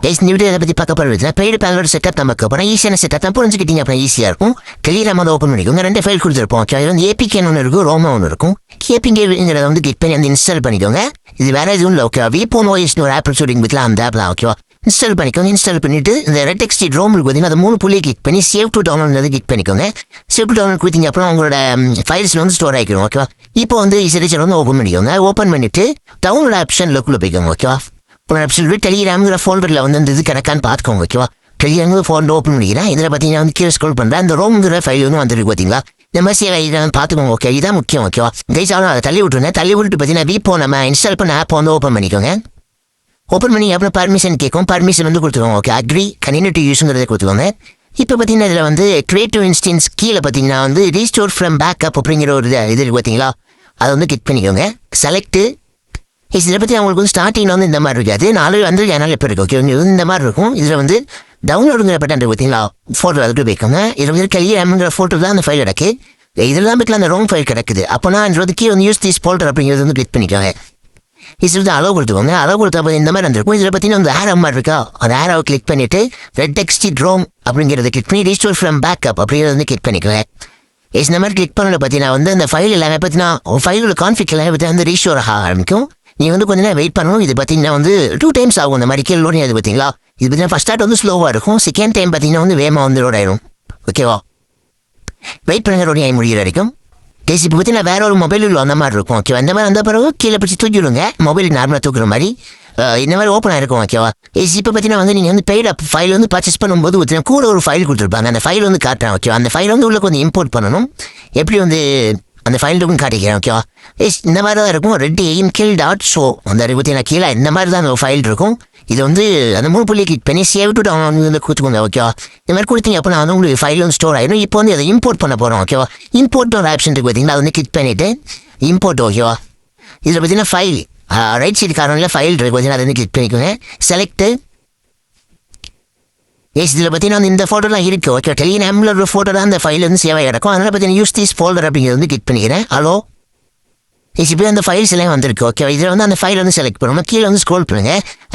Guys இந்த video பற்றி பார்க்க போகிறது பெய்டு பேனலோட செட்டப் நமக்கு அப்புறம் ஈஸியான செட்டப் தான் புரிஞ்சுக்கிட்டீங்க அப்புறம் ஈஸியாக இருக்கும் கிளியராக வந்து ஓப்பன் பண்ணிக்கோங்க 2 ஃபைல் கொடுத்துருப்போம் ஓகே. அது வந்து ஏபிகேன்னு ஒன்று இருக்கும் ரோமா ஒன்று இருக்கும். ஏபிகேங்கிறத வந்து கிளிக் பண்ணி வந்து இன்ஸ்டால் பண்ணிக்கோங்க. இது வேற எதுவும் இல்லை ஓகே. விபோன் ஓஎஸ்னு ஒரு ஆப் ஷூட்டிங் பற்றிலாம் அந்த ஆப் தான் ஓகேவா. இன்ஸ்டால் பண்ணிக்கோங்க. இன்ஸ்டால் பண்ணிட்டு இந்த ரெட் டெக்ஸ்ட் ரோம் இருக்கு பார்த்தீங்கன்னா அது 3 புள்ளியை கிளிக் பண்ணி சேவ் டு டவுன்லோட் கிளிக் பண்ணிக்கோங்க. சேவ் டு டவுன்லோட் கொடுத்தீங்க அப்புறம் உங்களோட ஃபைல்ஸில் வந்து ஸ்டோர் ஆகிக்கணும் ஓகேவா. இப்போ வந்து இசரிச்சர் வந்து ஓப்பன் பண்ணிக்கோங்க. ஓப்பன் பண்ணிட்டு டவுன்லோட் ஆப்ஷன் லொக்குள்ள போய்க்கோங்க ஓகேவா. சொல்லிட்டு டெலிகிராம்ங்கிற ஃபோல்டரில் வந்து அந்த இது கிடக்கான்னு பார்த்துக்கோங்க ஓகேவா. டெலிகிராம் ஃபோல்டர் ஓப்பன் பண்ணிக்கிறேன். இதில் பார்த்தீங்கன்னா வந்து கீழே ஸ்க்ரோல் பண்ணுறேன். அந்த ரோம்ங்கிற ஃபைல் வந்து வந்துருக்கு பார்த்தீங்களா. இந்த மாதிரி இதை பார்த்துக்கோங்க ஓகே. இதான் முக்கியம் ஓகேவா. கைஸ் ஆகும் அதை தள்ளி விட்டுருங்க. தள்ளி விட்டு பார்த்தீங்கன்னா விபோ நம்ம இன்ஸ்டால் பண்ண ஆப் வந்து ஓப்பன் பண்ணிக்கோங்க. ஓப்பன் பண்ணி அப்புறம் பர்மிஷன் கேட்கும். பர்மிஷன் வந்து கொடுத்துருவோம் ஓகே. அக்ரி கம்யூனிட்டி யூஸுங்கிறத கொடுத்துக்கோங்க. இப்போ பார்த்தீங்கன்னா இதில் வந்து கிரியேட்டிவ் இன்ஸ்டன்ஸ் கீழே பார்த்தீங்கன்னா வந்து ரீஸ்டோர் ஃப்ரம் பேக்கப் அப்படிங்கிற ஒரு இது இருக்கு பார்த்தீங்களா. அதை வந்து கிளிக் பண்ணிக்கோங்க. செலக்ட்டு இதில் பற்றி அவங்களுக்கு வந்து ஸ்டார்டிங்கில் வந்து இந்த மாதிரி இருக்காது. 4 வந்து சேனல் எப்போ இருக்கு ஓகே. இந்த மாதிரி இருக்கும். இதில் வந்து டவுன்லோடுங்கிற பட்டன் பார்த்தீங்களா ஃபோட்டோ அதுக்கு வைக்கோங்க. இதில் வந்து கையிற ஃபோட்டோ தான் அந்த ஃபைல் கிடக்கு. இதில் தான் பற்றில அந்த ரோங் ஃபைல் கிடக்குது. அப்போனா அந்த கீழே வந்து யூஸ் தீஸ் ஃபோல்டர் அப்படிங்கிறது வந்து கிளிக் பண்ணிக்கோங்க. இதில் வந்து அளவு கொடுத்துக்கோங்க. அளவு கொடுத்தா இந்த மாதிரி வந்துருக்கும். இதில் பார்த்தீங்கன்னா அந்த ஆரோ மாதிரி இருக்கா. அந்த ஆரோவை கிளிக் பண்ணிவிட்டு ரெட் டெக்ஸ்ட் ரோம் அப்படிங்கிறத கிளிக் பண்ணி ரீஸ்டோர் ஃப்ரம் பேக்கப் அப்படிங்கிறத வந்து கிளிக் பண்ணிக்கோங்க. இந்த மாதிரி கிளிக் பண்ணல பார்த்தீங்கன்னா வந்து அந்த ஃபைல் எல்லாமே பார்த்தீங்கன்னா ஃபைலோட கான்ஃபிக் எல்லாமே பார்த்தீங்கன்னா வந்து ரீஸ்டோர் ஆக ஆரம்பிக்கும். நீங்கள் வந்து கொஞ்சம் நேரம் வெயிட் பண்ணணும். இது பார்த்தீங்கன்னா வந்து 2 டைம்ஸ் ஆகும் இந்த மாதிரி கீழே லோடிங். அது பார்த்தீங்களா இது பார்த்தீங்கன்னா ஃபஸ்ட் ஸ்டார்ட் வந்து ஸ்லோவாக இருக்கும். செகண்ட் டைம் பார்த்தீங்கன்னா வந்து வேகமாக வந்து லோட் ஆயிடும் ஓகேவா. வெயிட் பண்ணுங்க லோடிங் ஆகி முடிகிற வரைக்கும். கேஸ் இப்போ பார்த்தீங்கன்னா வேற ஒரு மொபைலில் அந்த மாதிரி இருக்கும் ஓகேவா. அந்த மாதிரி அந்த பிறகு கீழே பிடிச்சி தூக்கிவிடுங்க. மொபைல் நார்மலாக தூக்குற மாதிரி இந்த மாதிரி ஓப்பன் ஆகிருக்கும் ஓகேவா. இப்போ பார்த்தீங்கன்னா வந்து நீங்கள் வந்து பெய்டு ஃபைல் வந்து பர்ச்சேஸ் பண்ணும்போது பார்த்தீங்கன்னா கூட ஒரு ஃபைல் கொடுத்துருப்பாங்க. அந்த ஃபைல் வந்து காட்டுறேன் ஓகேவா. அந்த ஃபைல் வந்து உள்ள கொஞ்சம் இம்போர்ட் பண்ணணும். எப்படி வந்து அந்த ஃபைல் இருக்கும் காட்டிக்கிறேன் ஓகேவா. இந்த மாதிரி தான் இருக்கும். redAimkill.show அந்த பார்த்தீங்கன்னா கீழே இந்த மாதிரி தான் அந்த ஃபைல் இருக்கும். இது வந்து அந்த 3 புள்ளியை கிளிக் பண்ணி சேவ் டு டவுன் வந்து கொடுத்துக்கோங்க ஓகேவா. இந்த மாதிரி கொடுத்தீங்க அப்போ நான் வந்து உங்களுக்கு ஃபைல் வந்து ஸ்டோர் ஆகிடும். இப்போ வந்து அதை இம்போர்ட் பண்ண போகிறோம் ஓகேவா. இம்போர்ட் ஒரு ஆப்ஷன் இருக்குது பார்த்தீங்கன்னா அதை வந்து கிளிக் பண்ணிவிட்டு இம்போர்ட் ஓகேவா. இதில் பார்த்தீங்கன்னா ஃபைல் ரைட் சைடு காரணம் ஃபைல் இருக்குது பார்த்தீங்கன்னா அதை வந்து கிளிக் பண்ணிக்கோங்க. செலக்ட்டு இதில் பார்த்தீங்கன்னா வந்து இந்த ஃபோட்டோலாம் இருக்குது ஓகே. டெலிகிராமில் ஒரு ஃபோட்டோ தான் அந்த ஃபைல் வந்து சேவாக கிடக்கும். அதனால் பார்த்தீங்கன்னா யூஸ் தீஸ் ஃபோல்டர் அப்படிங்கிறது வந்து கிளிக் பண்ணிக்கிறேன். ஹலோ இப்போ அந்த ஃபைல்ஸ் எல்லாம் வந்திருக்கு ஓகே. இதில் வந்து அந்த ஃபைல் வந்து செலக்ட் பண்ணணும். கீழே வந்து ஸ்க்ரோல் பண்ணுங்க.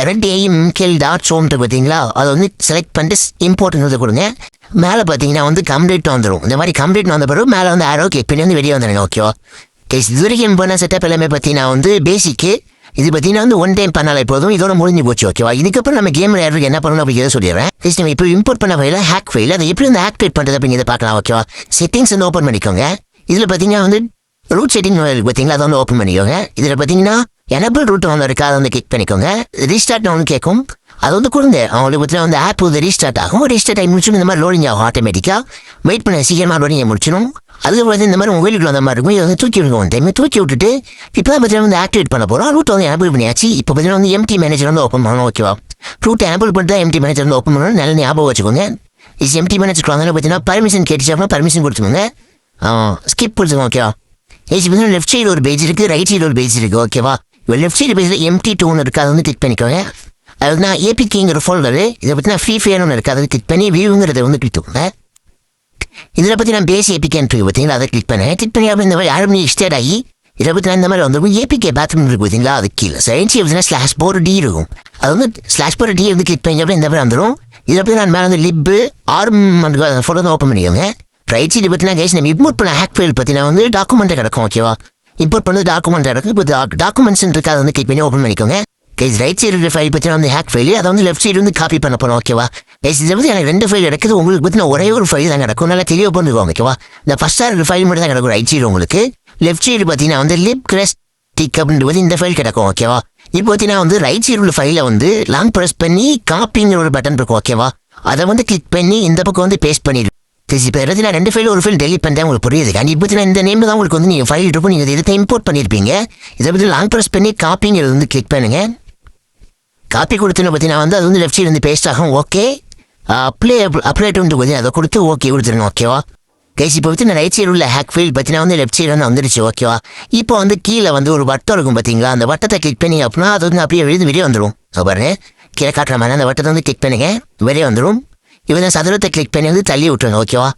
redAimkill.show பார்த்தீங்களா அதை வந்து செலக்ட் பண்ணிட்டு இம்போர்ட்ங்கிறது கொடுங்க. மேலே பார்த்தீங்கன்னா வந்து கம்ப்ளீட் வந்துடும். இந்த மாதிரி கம்ப்ளீட் வந்த பிறகு மேலே வந்து ஆரோ கிளிக் பண்ணி வந்து வெளியே வந்துடுங்க ஓகேவா. கேஸ் இது வரைக்கும் பண்ண செட்டப் எல்லாமே பார்த்தீங்கன்னா வந்து பேசிக்கு இது பார்த்தீங்கன்னா வந்து 1 டைம் பண்ணாலே போதும். இதோட முடிஞ்சு போச்சு ஓகேவா. இதுக்கப்புறம் நம்ம கேம் விளையாடுறதுக்கு என்ன பண்ணணும் அப்படிங்கிறத சொல்லிடுறேன். நம்ம இப்போ இம்போர்ட் பண்ண ஃபைல ஹேக் ஃபைல் அதை எப்படி வந்து ஆக்டிவேட் பண்ணுறது அப்படிங்கிறத பார்க்கலாம் ஓகேவா. செட்டிங்ஸ் வந்து ஓப்பன் பண்ணிக்கோங்க. இதில் பார்த்தீங்கன்னா வந்து ரூட் செட்டிங் பார்த்தீங்களா அதை வந்து ஓப்பன் பண்ணிக்கோங்க. இதில் பார்த்தீங்கன்னா எனபிள் ரூட் வந்து இருக்கா அதை வந்து கிளிக் பண்ணிக்கோங்க. ரீஸ்டார்ட் வந்து கேட்கும். அது வந்து கொடுங்க. அவங்களுக்கு பார்த்தீங்கன்னா வந்து ஆப் வந்து ரீஸ்டார்ட் ஆகும். ரீஸ்டார்ட் ஆகி முடிச்சுடும். இந்த மாதிரி லோடிங் ஆகும் ஆட்டோமேட்டிக்காக. வெயிட் பண்ண சீக்கிரமாக லோடிங் முடிச்சிடும். அதுக்கு வந்து இந்த மாதிரி மொபைலுக்குள்ள அந்த மாதிரி இருக்கும். இதை வந்து தூக்கி விடுங்க. டைம் தூக்கி விட்டுட்டு இப்போ தான் பார்த்தீங்கன்னா வந்து ஆக்டிவேட் பண்ண போகிறோம். ரூட் வந்து எனபிள் பண்ணியாச்சு. இப்போ பார்த்தீங்கன்னா வந்து எம்டி மேனேஜர் வந்து ஓப்பன் பண்ணணும் ஓகேவா. ரூட் எனபிள் பண்ணிட்டு தான் எம்டி மேனேஜர் வந்து ஓப்பன் பண்ணணும். நல்ல ஞாபகம் வச்சுக்கோங்க. எம்டி மேனேஜர் பார்த்தீங்கன்னா பர்மிஷன் கேட்டுச்சு பர்மிஷன் கொடுத்துக்கோங்க. ஸ்கிப் கொடுத்துக்கோங்க ஓகேவா. பார்த்தீங்கன்னா லெஃப்ட் சைடு ஒரு பேஜ் இருக்குது, ரைட் சைடு ஒரு பேஜ் இருக்குது ஓகேவா. இப்போ லெஃப்ட் சைடு பேஜில் MT2 இருக்குது அதை வந்து கிளிக் பண்ணிக்கோங்க. அது நான் ஏபிகேங்கிற ஃபோல்டரு இதை பார்த்தீங்கன்னா ஃப்ரீ ஃபயர்னு இருக்குது அதை கிளிக் பண்ணி வியூங்கிறத வந்து கிளிக் பண்ணுங்க. இதில் பற்றி நான் பேசி ஏபிகேன்னு பார்த்தீங்களா அதை கிளிக் பண்ணேன். கிளிக் பண்ணி அப்படி இந்த மாதிரி 6 மணி ஸ்டேட் ஆகி இதை பற்றி இந்த மாதிரி வந்து ஏபிகே பாத்ரூம் இருக்குது பார்த்தீங்களா அது கீழே சயின்ஸ் பார்த்தீங்கன்னா /4D இருக்கும். அது வந்து /4D வந்து கிளிக் பண்ணி அப்படி இந்த மாதிரி வந்துடும். இதை பற்றி நான் மேலே வந்து லிப்பு ஆர்ம் ஃபோட்டோ தான் ஓப்பன் பண்ணிக்கோங்க. ரைட் சைடு பார்த்தீங்கன்னா கைஸ் நம்ம இம்போர்ட் பண்ண ஹேக் ஃபைல் பார்த்தீங்கன்னா வந்து டாக்குமெண்ட்டை கிடக்கும் ஓகேவா. இம்போர்ட் பண்ணது டாக்குமெண்ட் இருக்கும். இப்போ டாக்குமெண்ட்ஸ் இருக்குது அதை வந்து கிளிக் பண்ணி ஓப்பன் பண்ணிக்கோங்க. கைஸ் ரைட் சைடு இருக்கிற ஃபைல் பார்த்தீங்கன்னா வந்து ஹேக் ஃபைல் அதை வந்து லெஃப்ட் சைடு வந்து காப்பி பண்ண போகிறோம் ஓகேவா. கைஸ் இதை வந்து எனக்கு 2 ஃபைல் கிடக்குது. உங்களுக்கு பார்த்தீங்கன்னா ஒரே ஒரு ஃபைல் தான் கிடக்கும். நல்லா தெளிவாக பண்ணிக்குவோம் ஓகேவா. இந்த ஃபஸ்ட்டாக இருக்கிற ஃபைல் மட்டும் தான் கிடக்கும் ரைட் சைடு. உங்களுக்கு லெஃப்ட் சைடு பார்த்தீங்கன்னா வந்து லிப் கிரஸ்ட் டிக் அப்படின்றது இந்த ஃபைல் கிடக்கும் ஓகேவா. இப்போ பார்த்தீங்கன்னா வந்து ரைட் சைடு உள்ள ஃபைலை வந்து லாங் ப்ரெஸ் பண்ணி காப்பிங்கிற ஒரு பட்டன் இருக்கும் ஓகேவா. அதை வந்து கிளிக் பண்ணி இந்த பக்கம் வந்து பேஸ்ட் பண்ணிடுவோம். இப்போ நான் 2 ஃபைல் ஒரு ஃபைல் டெலிட் பண்ணுறேன் உங்களுக்கு புரியுது. இப்போ பார்த்தீங்கன்னா இந்த நேம் தான் உங்களுக்கு வந்து நீங்கள் ஃபைல் இருக்கும். நீங்கள் இதை இம்போர்ட் பண்ணியிருப்பீங்க. இதை பற்றி லாங் ப்ரெஸ் பண்ணி காப்பிங்கிறது வந்து கிளிக் பண்ணுங்கள். காப்பி கொடுத்துன்னு பார்த்தீங்கன்னா வந்து அது வந்து லெஃப்ட் சைடு வந்து பேஸ்ட் ஆகும். ஓகே அப்ளேட் வந்து பார்த்தீங்கன்னா அதை கொடுத்து ஓகே கொடுத்துருங்க ஓகேவா. கைஸ் இப்போ பார்த்தீங்கன்னா ரைட் சைடு உள்ள ஹேக் ஃபைல் பார்த்தீங்கன்னா வந்து லெஃப்ட் சைடு வந்து வந்துருச்சு ஓகேவா. இப்போ வந்து கீழே வந்து ஒரு வட்டம் இருக்கும் பார்த்தீங்களா. அந்த வட்டத்தை கிளிக் பண்ணி அப்படின்னா அது வந்து அப்படியே வெளியே வந்துடும். பாருங்க கீழே காட்டுற மாதிரி அந்த வட்டத்தை வந்து கிளிக் பண்ணுங்க வெளியே வந்துடும். இப்போ தான் சதுரத்தை கிளிக் பண்ணி வந்து தள்ளி விட்டுருங்க ஓகேவா.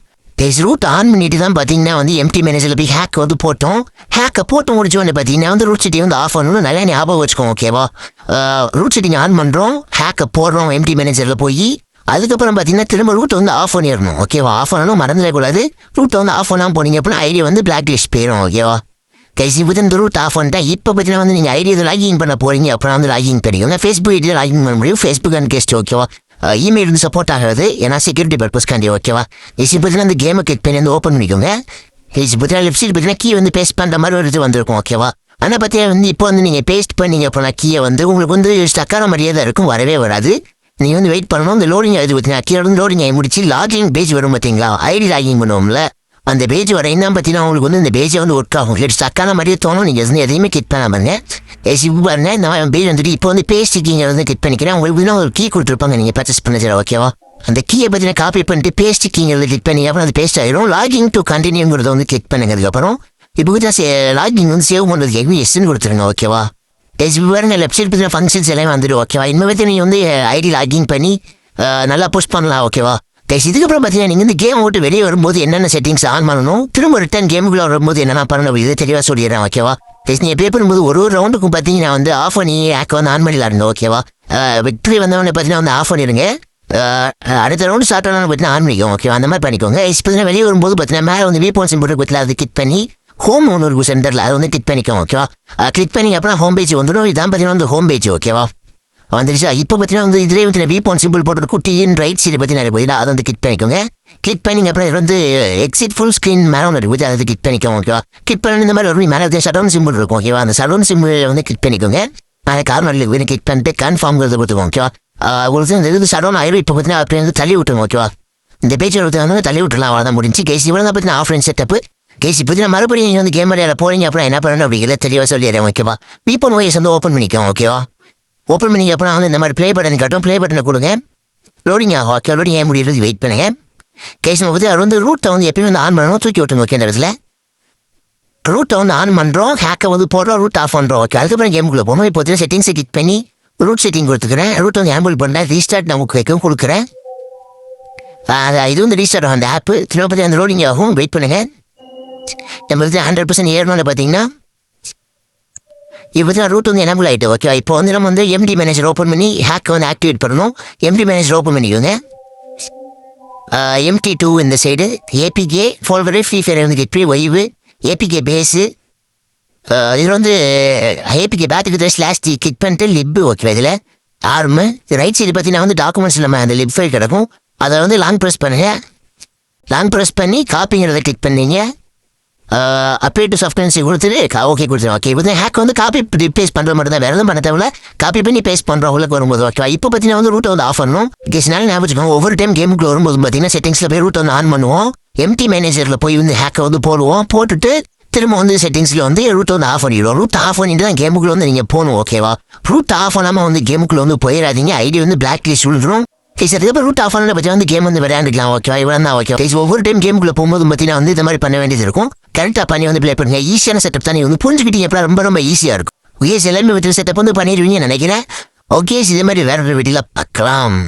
கைஸ் ரூட் ஆன் பண்ணிட்டு தான் பார்த்தீங்கன்னா வந்து எம்டி மேனேஜரில் போய் ஹேக் வந்து போட்டோம். ஹேக்கை போட்டு முடிச்சோன்னு பார்த்தீங்கன்னா வந்து ரூட் செட்டிங் வந்து ஆஃப் பண்ணணும். நல்லா ஞாபகம் வச்சுக்கோங்க ஓகேவா. ரூட் செட்டிங் ஆன் பண்ணுறோம், ஹேக்கை போடுறோம் எம்டி மேனேஜரில் போய். அதுக்கப்புறம் பார்த்தீங்கன்னா திரும்ப ரூட் வந்து ஆஃப் பண்ணிடணும் ஓகேவா. ஆஃப் பண்ணணும் மறந்துடக்கூடாது. ரூட்டை வந்து ஆஃப் பண்ணாமல் போனீங்க அப்படின்னா ஐடியா வந்து பிளாக் லிஸ்ட் போயிடும் ஓகேவா. கைஸ் இப்போ இந்த ரூட் ஆஃப் பண்ணிட்டா இப்போ பார்த்தீங்கன்னா வந்து நீங்கள் ஐடியா லாகின் பண்ண போகிறீங்க அப்புறம் வந்து லாகின் கிடைக்கும். ஃபேஸ்புக் ஐடியா லாகின் பண்ண முடியும். ஃபேஸ்புக் அண்ட் கெஸ்ட் ஓகேவா. இமெயில் வந்து சப்போர்ட் ஆகாது ஏன்னா செக்யூரிட்டி பர்பஸ்க்காண்டி ஓகேவா. கைஸ் இப்போ பார்த்தீங்கன்னா அந்த கேமை கிளிக் பண்ணி வந்து ஓப்பன் பண்ணிக்கோங்க. கைஸ் பார்த்தீங்கன்னா லெஃப்ட் சைடு பார்த்தீங்கன்னா கீ வந்து பேஸ்ட் பண்ணுற மாதிரி ஒரு இது வந்திருக்கும் ஓகேவா. ஆனால் பார்த்தீங்கன்னா வந்து இப்போ வந்து நீங்கள் பேஸ்ட் பண்ணீங்க அப்படின்னா கீயை வந்து உங்களுக்கு வந்து ஸ்டக்கான மாதிரியே தான் இருக்கும், வரவே வராது. நீங்கள் வந்து வெயிட் பண்ணணும். இந்த லோடிங் இது பார்த்தீங்கன்னா கீழே வந்து லோடிங் ஆகி முடிச்சு லாகின் பேஜ் வரும் பார்த்தீங்களா. ஐடி லாகின் பண்ணுவோம்ல அந்த பேஜ் வரையும் தான் பார்த்தீங்கன்னா உங்களுக்கு வந்து இந்த பேஜை வந்து ஒர்க் ஆகும். இல்லை ஸ்டக்கான மாதிரியே தோணும். நீங்கள் வந்து எதையுமே கிளிக் பண்ண பாருங்க. இப்போ பாருங்க நான் பேஜ் வந்துட்டு இப்போ வந்து பேஸ்டிக்கிங்க வந்து கிளிக் பண்ணிக்கிறேன். உங்களுக்கு வந்து ஒரு கீ கொடுத்துருப்பாங்க நீங்கள் பர்ச்சேஸ் பண்ண சார் ஓகேவா. அந்த கீயை பார்த்தீங்கன்னா காப்பி பண்ணிட்டு பேஸ்டிக்கிங்க கிளிக் பண்ணி அப்புறம் அது பேஸ்ட் ஆகிடும். லாகின் டு கண்டினியூங்கிறத வந்து கிளிக் பண்ணுங்க. அதுக்கப்புறம் இப்போ வந்து லாகின் வந்து சேவ் பண்ணுறதுக்கு எஸ்ன்னு கொடுத்துருங்க ஓகேவா. இப்போ பாருங்க லெஃப்ட் சைடு பார்த்தீங்கன்னா ஃபங்க்ஷன்ஸ் எல்லாம் வந்துடும் ஓகேவா. இனிமேல் பற்றி நீங்கள் வந்து ஐடி லாகின் பண்ணி நல்லா புஷ் பண்ணலாம் ஓகேவா. கைஸ் இதுக்கப்புறம் பார்த்தீங்கன்னா நீங்கள் இந்த கேம் விட்டு வெளியே வரும்போது என்னென்ன செட்டிங்ஸ் ஆன் பண்ணணும், திரும்ப ரிட்டர்ன் கேமுக்குள்ள வரும்போது என்னென்ன பண்ணணும் இதை தெளிவாக சொல்லிடுறேன் ஓகேவா. கைஸ் நீங்கள் ப்ளே பண்ணும்போது ஒரு ரவுண்டுக்கும் பார்த்தீங்கன்னா வந்து ஆஃப் பண்ணி ஹேக் வந்து ஆன் பண்ணிடலாம் இருந்தோம் ஓகேவா. விக்டரி வந்தவொடனே பார்த்தீங்கன்னா வந்து ஆஃப் பண்ணிடுங்க. அடுத்த ரவுண்டு ஸ்டார்ட் ஆனாலும் பார்த்தீங்கன்னா ஆன் பண்ணிக்கோங்க ஓகேவா. அந்த மாதிரி பண்ணிக்கோங்க. கைஸ் பார்த்தீங்கன்னா வெளியே வரும்போது பார்த்தீங்கன்னா மேலே வந்து வீபோன் சிம்பிள் பற்றியில் அதை கிளிக் பண்ணி ஹோம் ஒன்று இருக்கும் சென்டரில் அதை வந்து கிளிக் பண்ணிக்கோங்க ஓகேவா. கிளிக் பண்ணி அப்புறம் ஹோம் பேஜ் வந்துடும். இதான் பார்த்தீங்கன்னா வந்து ஹோம் பேஜ் ஓகேவா வந்துருச்சா. இப்போ பார்த்தீங்கன்னா வந்து இதிலே வந்து வீபோன் சிம்பிள் போட்டு குட்டியின் ரைட் சைடு பற்றி நிறைய போயிடலாம். அதை வந்து கிளிக் பண்ணிக்கோங்க. கிளிக் பண்ணிங்க அப்புறம் வந்து எக்ஸிட் ஃபுல் ஸ்க்ரீன் மேலே ஒன்று இருக்குது அதை கிளிக் பண்ணிக்கோங்க ஓகேவா. கிளிக் பண்ணி இந்த மாதிரி ஒரு மேலே வந்து ஷடவுன் சிம்பிள் இருக்கும் ஓகேவா. அந்த ஷடவுன் சிம்பிள் வந்து கிளிக் பண்ணிக்கோங்க. அதை காரணம் கிளிக் பண்ணிட்டு கன்ஃபார்ம்ங்கிறத கொடுத்துக்கோங்க ஓகேவா. உங்களுக்கு இந்த இது ஷடவுன் ஆயிரும். இப்போ பார்த்தீங்கன்னா அப்படியே வந்து தள்ளி விட்டுருங்க ஓகேவா. இந்த பேஜ் வந்து தள்ளி விட்டுலாம் அவ்வளோதான் முடிஞ்சு. கேஸ் இவ்வளோ தான் பார்த்தீங்கன்னா ஆஃப்லைன் செட்டப்பு. கேஸ் இப்போ நான் மறுபடியும் நீங்கள் வந்து கேம் விளையாட போகிறீங்க அப்புறம் என்ன பண்ணணும் அப்படிங்கிறத தெளிவாக சொல்லிடுறேன் ஓகேவா. வீபோன் ஓஎஸ் வந்து ஓப்பன் பண்ணிக்கோங்க ஓகேவா. ஓப்பன் பண்ணிங்க அப்புறம் வந்து இந்த மாதிரி ப்ளே பட்டன் காட்டும். ப்ளே பட்டனை கொடுங்க. லோடிங் ஆகும் ஓகே. லோடிங் ஆக முடியாது வெயிட் பண்ணுங்க. கேஸ் பற்றி அவர் வந்து ரூட்டை வந்து எப்பயும் வந்து ஆன் பண்ணணும், தூக்கி விட்டுங்க ஓகே. இந்த இடத்துல ரூட்டை வந்து ஆன் பண்ணுறோம், ஹேக்கை வந்து போடுறோம், ரூட் ஆஃப் பண்ணுறோம் ஓகே. அதுக்கப்புறம் கேமுக்குள்ளே போகணும். இப்போ வந்து செட்டிங்ஸை கிளிக் பண்ணி ரூட் செட்டிங் கொடுத்துக்கிறேன். ரூட் வந்து ஹேம்பிள் பண்ணுறேன். ரீஸ்டார்ட் நமக்கு வைக்கவும் கொடுக்குறேன். இது வந்து ரீஸ்டார்ட் ஆகும் அந்த ஆப்பு. திரும்ப பற்றி அந்த லோடிங் ஆகும். வெயிட் பண்ணுங்கள். நம்ம வந்து 100% ஏறணும்னு பார்த்தீங்கன்னா இப்போ தான் ரூட் வந்து எனபிள் ஆகிட்டு ஓகே. இப்போ வந்து நம்ம வந்து எம்டி மேனேஜர் ஓப்பன் பண்ணி ஹேக்கை வந்து ஆக்டிவேட் பண்ணணும். எம்டி மேனேஜர் ஓப்பன் பண்ணிக்கோங்க. MT2 இந்த side APK folder free fire வந்து கெட் ஒய்வு ஏபிகே பேஸு. இதில் வந்து ஏபிகே பேட்டுக்கு /T கிளிக் பண்ணிட்டு லிப்பு ஓகே. இதில் ஆர்மு ரைட் சைடு பார்த்தீங்கன்னா வந்து டாக்குமெண்ட்ஸ் நம்ம அந்த லிப் ஃபைல் கிடக்கும். அதை வந்து லாங் ப்ரெஸ் பண்ணுங்கள். லாங் ப்ரெஸ் பண்ணி காப்பிங்கிறத கிளிக் பண்ணீங்க. அப்ளை டு சப்ஸ்கிரன்சி கொடுத்துட்டு ஓகே கொடுத்துருவோம் ஓகே. இப்போ ஹேக் வந்து காப்பி பேஸ்ட் பண்ணுறது மட்டும் தான், வேறு எதுவும் பண்ண தேவையில்ல. காப்பி பண்ணி பேஸ்ட் பண்ணுறோம் உங்களுக்கு வரும்போது ஓகேவா. இப்போ பார்த்தீங்கன்னா வந்து ரூட்டை வந்து ஆஃப் பண்ணணும். கேஸ்னால ஞாபகம் ஒவ்வொரு டைம் கேமுக்குள்ள வரும்போது பார்த்தீங்கன்னா செட்டிங்ஸில் போய் ரூட் வந்து ஆன் பண்ணுவோம். எம்டி மேனேஜரில் போய் வந்து ஹேக்கை வந்து போடுவோம். போட்டுட்டு திரும்ப வந்து செட்டிங்ஸில் வந்து ரூட் வந்து ஆஃப் பண்ணிடுவோம். ரூட் ஆஃப் பண்ணிட்டு தான் கேமுக்குள்ள வந்து நீங்கள் போகணும் ஓகேவா. ரூட் ஆஃப் பண்ணாமல் வந்து கேமுக்குள்ள வந்து போயிடாதீங்க. ஐடி வந்து பிளாக் லிஸ்ட் விழுந்துடும். கேஸ் அதுக்கப்புறம் ரூட் ஆஃப் பண்ண பற்றி வந்து கேம் வந்து விளையாண்டுக்கலாம் ஓகேவா. இவ்வளோ தான் ஓகே. கேஸ் ஒவ்வொரு டைம் கேமுக்குள்ள போகும்போது பார்த்தீங்கன்னா வந்து இந்த மாதிரி பண்ண வேண்டியது இருக்கும். கரெக்டாக பண்ணி வந்து ப்ளே பண்ணுங்க. ஈஸியான செட்டப் தான். வந்து புரிஞ்சுக்கிட்டீங்க எப்போ ரொம்ப ஈஸியாக இருக்கும். ஓகே எல்லாமே விட்டு செட்டப் வந்து பண்ணிடுவீங்கன்னு நினைக்கிறேன். ஓகே இதே மாதிரி வேற ஒரு வீட்டில் பார்க்கலாம்.